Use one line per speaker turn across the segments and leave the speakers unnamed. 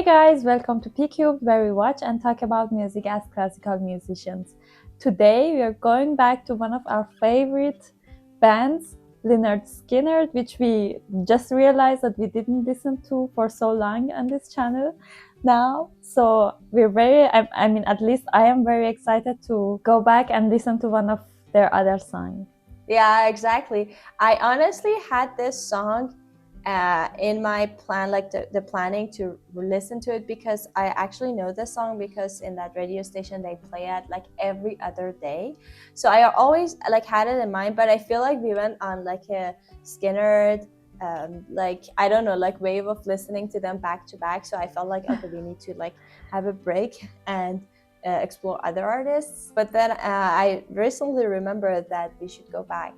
Hey guys, welcome to PCube, where we watch and talk about music as classical musicians. Today we are going back to one of our favorite bands, Lynyrd Skynyrd, which we just realized that we didn't listen to for so long on this channel now. So we're at least I am very excited to go back and listen to one of their other songs.
Yeah, exactly. I honestly had this song in my plan, like the planning to listen to it, because I actually know this song because in that radio station they play it like every other day. So I always like had it in mind, but I feel like we went on like a Skynyrd like I don't know, like wave of listening to them back to back. So I felt like, okay, we need to like have a break and explore other artists. But then I recently remembered that we should go back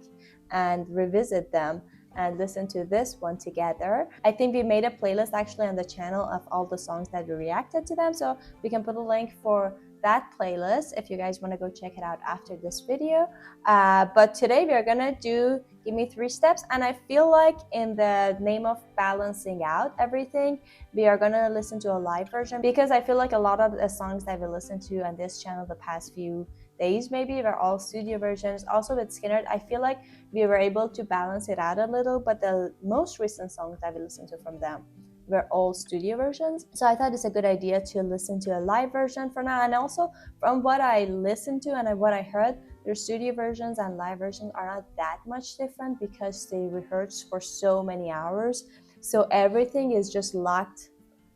and revisit them and listen to this one together. I think we made a playlist actually on the channel of all the songs that we reacted to them, so we can put a link for that playlist if you guys want to go check it out after this video. But today we are gonna do Gimme Three Steps, and I feel like in the name of balancing out everything, we are gonna listen to a live version, because I feel like a lot of the songs that we listened to on this channel the past few days maybe were all studio versions. Also with Skynyrd, I feel like we were able to balance it out a little, but the most recent songs that we listened to from them were all studio versions. So I thought it's a good idea to listen to a live version for now. And also from what I listened to and what I heard, their studio versions and live versions are not that much different, because they rehearse for so many hours. So everything is just locked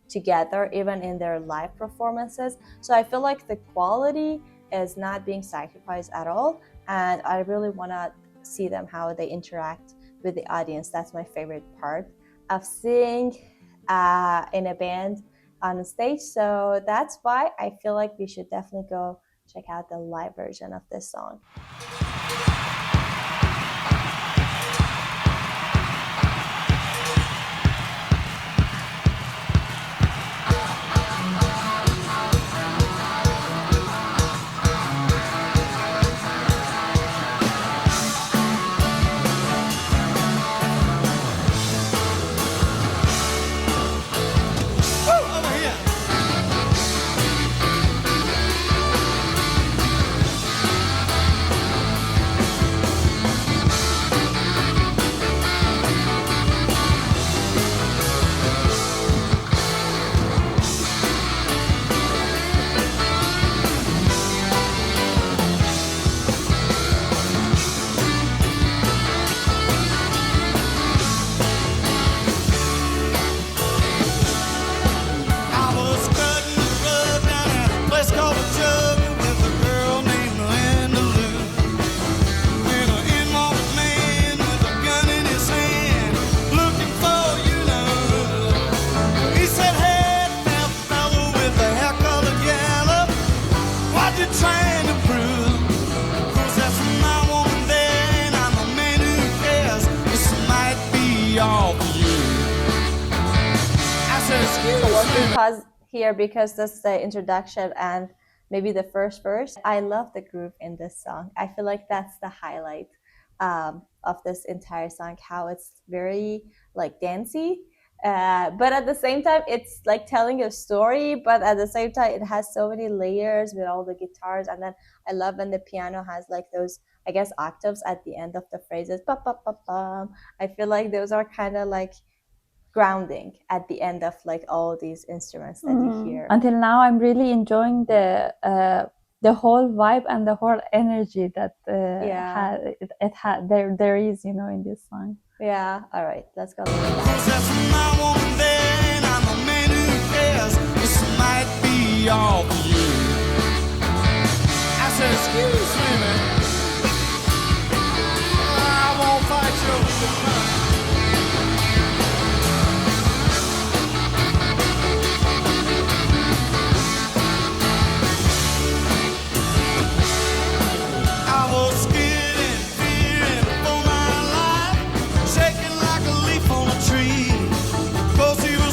together, even in their live performances. So I feel like the quality is not being sacrificed at all. And I really want to see them, how they interact with the audience. That's my favorite part of seeing in a band on stage. So that's why I feel like we should definitely go check out the live version of this song. Pause here because that's the introduction and maybe the first verse. I love the groove in this song. I feel like that's the highlight of this entire song, how it's very like dancey, but at the same time it's like telling a story, but at the same time it has so many layers with all the guitars. And then I love when the piano has like those, I guess, octaves at the end of the phrases. Ba, ba, ba, ba. I feel like those are kind of like grounding at the end of like all these instruments that you hear.
Until now, I'm really enjoying the whole vibe and the whole energy that there is, you know, in this song.
Yeah. All right, let's go.
Excuse me, man. I won't fight you with the fun. For my life, shaking like a leaf on a tree. 'Cause even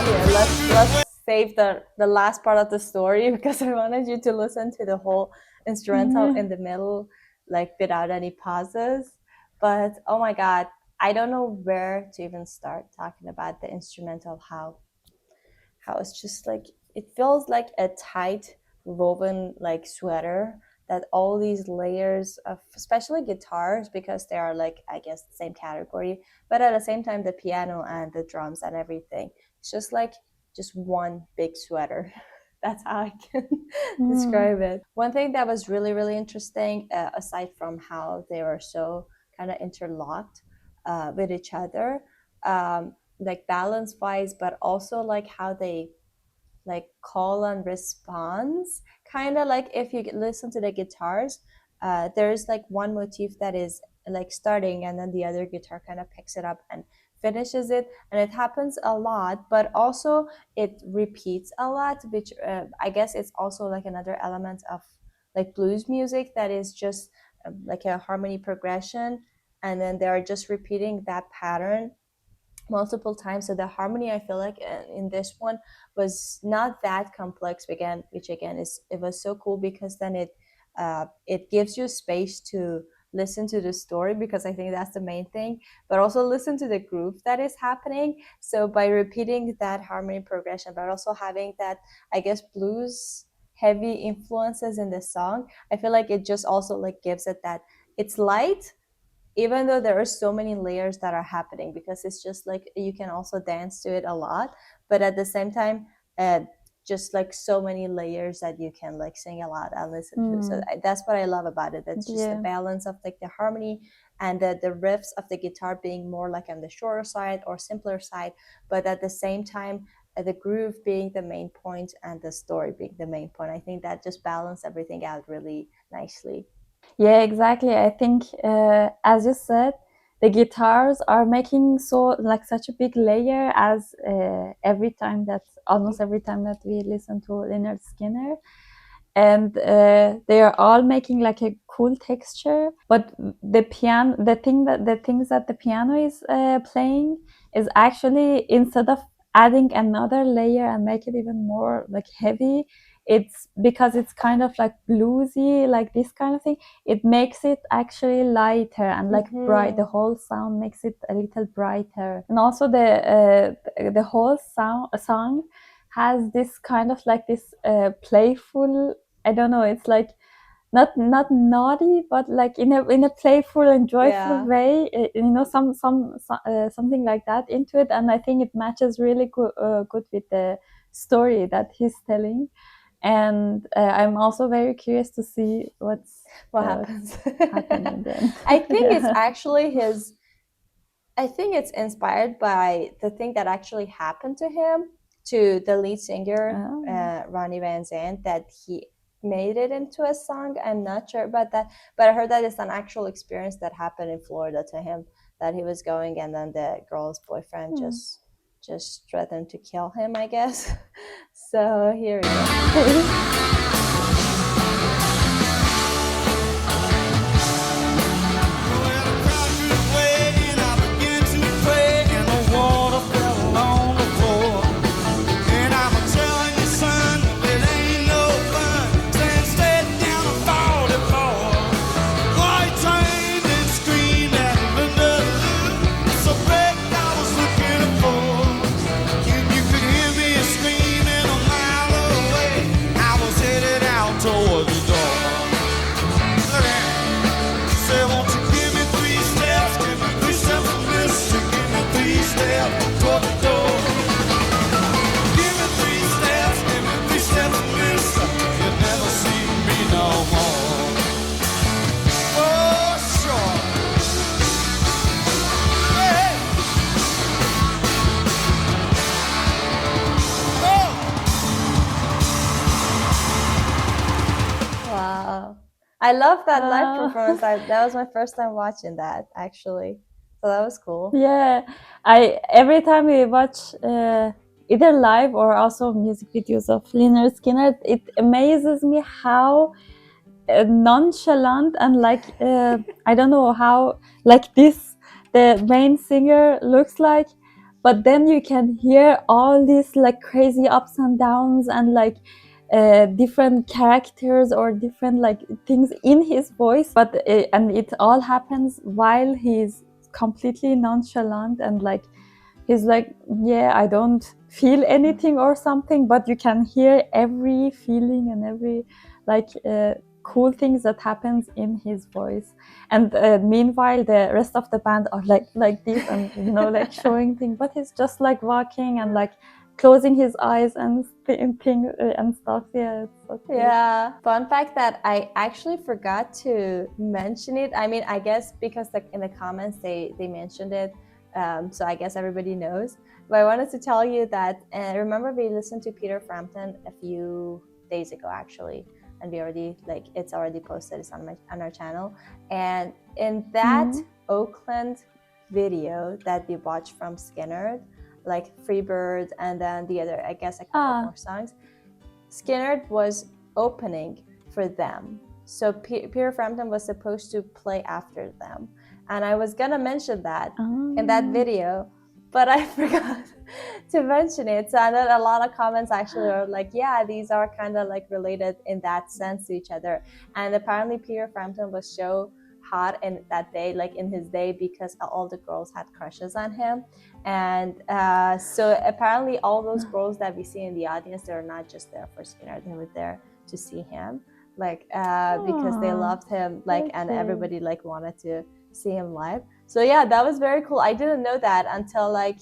here, let's save the last part of the story because I wanted you to listen to the whole instrumental in the middle, like without any pauses. But oh my god, I don't know where to even start talking about the instrumental. How it's just like it feels like a tight woven like sweater, that all these layers of, especially guitars, because they are like, I guess, the same category, but at the same time the piano and the drums and everything, it's just like just one big sweater. That's how I can describe it. One thing that was really interesting, aside from how they were so kind of interlocked with each other, like balance wise, but also like how they like call and response, kind of like if you listen to the guitars, there's like one motif that is like starting, and then the other guitar kind of picks it up and finishes it, and it happens a lot, but also it repeats a lot, which I guess it's also like another element of like blues music, that is just like a harmony progression, and then they're just repeating that pattern multiple times. So the harmony, I feel like in this one was not that complex again, which again is, it was so cool because then it gives you space to listen to the story, because I think that's the main thing, but also listen to the groove that is happening. So by repeating that harmony progression, but also having that, I guess, blues heavy influences in the song, I feel like it just also like gives it that it's light, even though there are so many layers that are happening, because it's just like you can also dance to it a lot, but at the same time, just like so many layers that you can like sing a lot and listen to. So that's what I love about it. That's just the balance of like the harmony and the riffs of the guitar being more like on the shorter side or simpler side, but at the same time, the groove being the main point and the story being the main point. I think that just balanced everything out really nicely.
Yeah, exactly. I think, as you said, the guitars are making so like such a big layer, as almost every time that we listen to Lynyrd Skynyrd, and they are all making like a cool texture. But the things that the piano is playing is actually, instead of adding another layer and make it even more like heavy, it's because it's kind of like bluesy, like this kind of thing, it makes it actually lighter and like bright. The whole sound makes it a little brighter, and also the whole song has this kind of like this playful, I don't know, it's like not naughty, but like in a playful and joyful way, something like that into it, and I think it matches really good with the story that he's telling. And I'm also very curious to see what
happens
happening then.
I think it's actually his, I think it's inspired by the thing that actually happened to him, to the lead singer, Ronnie Van Zant, that he made it into a song. I'm not sure about that, but I heard that it's an actual experience that happened in Florida to him, that he was going, and then the girl's boyfriend just threatened to kill him, I guess. So here we go. I love that live performance. That was my first time watching that, actually. So that was cool.
Yeah, every time we watch either live or also music videos of Lynyrd Skynyrd, it amazes me how nonchalant and like I don't know how like this the main singer looks like, but then you can hear all these like crazy ups and downs and like different characters or different like things in his voice, but and it all happens while he's completely nonchalant and like he's like, yeah, I don't feel anything or something, but you can hear every feeling and every like cool things that happens in his voice. And meanwhile the rest of the band are like this and you know like showing things, but he's just like walking and like closing his eyes and thing and stuff. Yeah, it's so cool.
Yeah, fun fact that I actually forgot to mention it. I mean, I guess because in the comments they mentioned it, so I guess everybody knows. But I wanted to tell you that remember we listened to Peter Frampton a few days ago actually, and we already like it's already posted. It's on our channel, and in that Oakland video that we watched from Skynyrd, like Freebird, and then the other, I guess, a couple more songs. Skynyrd was opening for them. So Peter Frampton was supposed to play after them. And I was gonna mention that in that video, but I forgot to mention it. So I know a lot of comments actually are like, yeah, these are kind of like related in that sense to each other. And apparently Peter Frampton was so hot in that day, like in his day, because all the girls had crushes on him. And so apparently all those girls that we see in the audience, they're not just there for Skynyrd, they were there to see him, like because they loved him, like, and everybody like wanted to see him live. So yeah, that was very cool. I didn't know that until like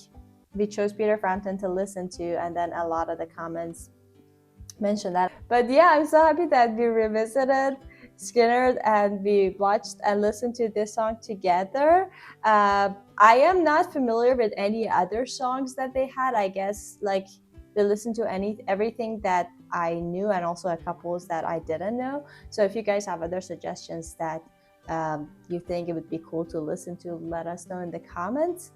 we chose Peter Frampton to listen to, and then a lot of the comments mentioned that. But yeah, I'm so happy that we revisited Skynyrd and we watched and listened to this song together. I am not familiar with any other songs that they had. I guess like we listened to everything that I knew, and also a couple that I didn't know. So if you guys have other suggestions that you think it would be cool to listen to, let us know in the comments.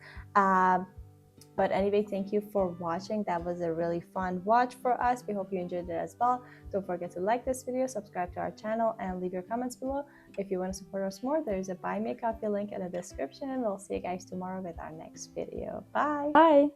But anyway, thank you for watching. That was a really fun watch for us. We hope you enjoyed it as well. Don't forget to like this video, subscribe to our channel, and leave your comments below. If you want to support us more, there's a Buy Me a Coffee link in the description. We'll see you guys tomorrow with our next video. Bye!
Bye!